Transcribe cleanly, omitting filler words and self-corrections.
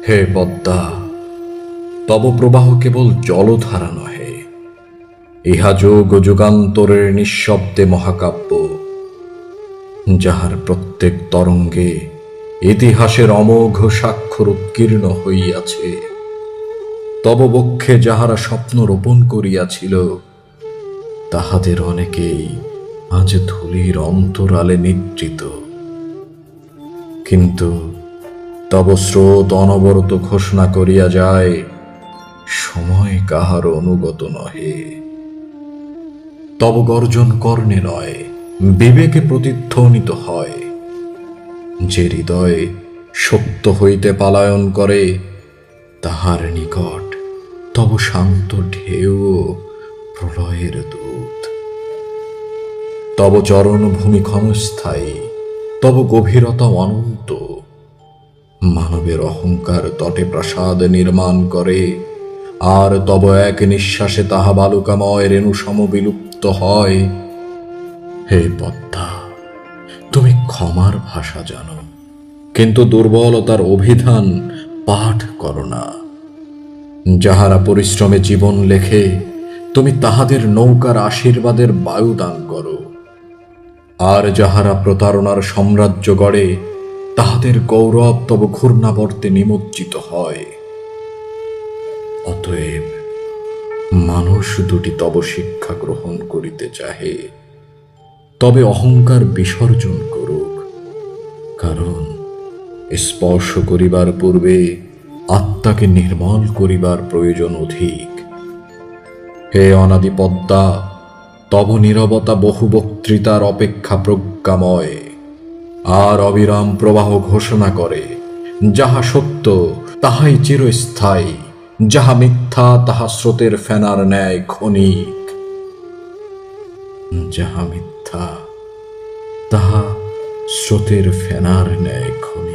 হে পদ্মা, তব প্রবাহ কেবল জলধারা নহে, ইহা যুগ যুগান্তরের নিঃশব্দে মহাকাব্য, যাহার প্রত্যেক তরঙ্গে ইতিহাসের অমোঘ স্বাক্ষর উৎকীর্ণ হইয়াছে। তব বক্ষে যাহারা স্বপ্ন রোপণ করিয়াছিল, তাহাদের অনেকেই আজ ধূলির অন্তরালে নিদ্রিত। কিন্তু তব স্রোত অনবরত ঘোষণা করিয়া যায়, সময় কাহার অনুগত নহে। তব গর্জন কর্ণে নয়, বিবেকে প্রতিধ্বনিত হয়। যে হৃদয় সত্য হইতে পালায়ন করে, তাহার নিকট তব শান্ত ঢেউ প্রলয়ের দূত। তব চরণভূমি ক্ষণস্থায়ী, তব গভীরতা অনন্ত। মানবের অহংকার তটে প্রাসাদ নির্মাণ করে, আর তব এক নিঃশ্বাসে তাহা বালুকাময় রেণু সম বিলুপ্ত হয়। হে পদ্মা, তুমি ক্ষমার ভাষা জানো, কিন্তু দুর্বলতার অভিধান পাঠ করো না। যাহারা পরিশ্রমে জীবন লেখে, তুমি তাহাদের নৌকার আশীর্বাদের বায়ু দান করো। আর যাহারা প্রতারণার সাম্রাজ্য গড়ে, তাহাদের গৌরব তব ঘূর্ণাবর্তে নিমজ্জিত হয়। অতএব মানুষ দুটি তব শিক্ষা গ্রহণ করিতে চাহে, তবে অহংকার বিসর্জন করুক, কারণ স্পর্শ করিবার পূর্বে আত্মাকে নির্মল করিবার প্রয়োজন অধিক। হে অনাদি পদ্মা, তব নীরবতা বহু বক্তৃতার অপেক্ষা প্রজ্ঞাময়। আর অবিরাম প্রবাহ ঘোষণা করে, যাহা সত্য তাহাই চিরস্থায়ী, যাহা মিথ্যা তাহা স্রোতের ফেনার ন্যায় ক্ষণিক। যাহা মিথ্যা তাহা স্রোতের ফেনার ন্যায় ক্ষণিক।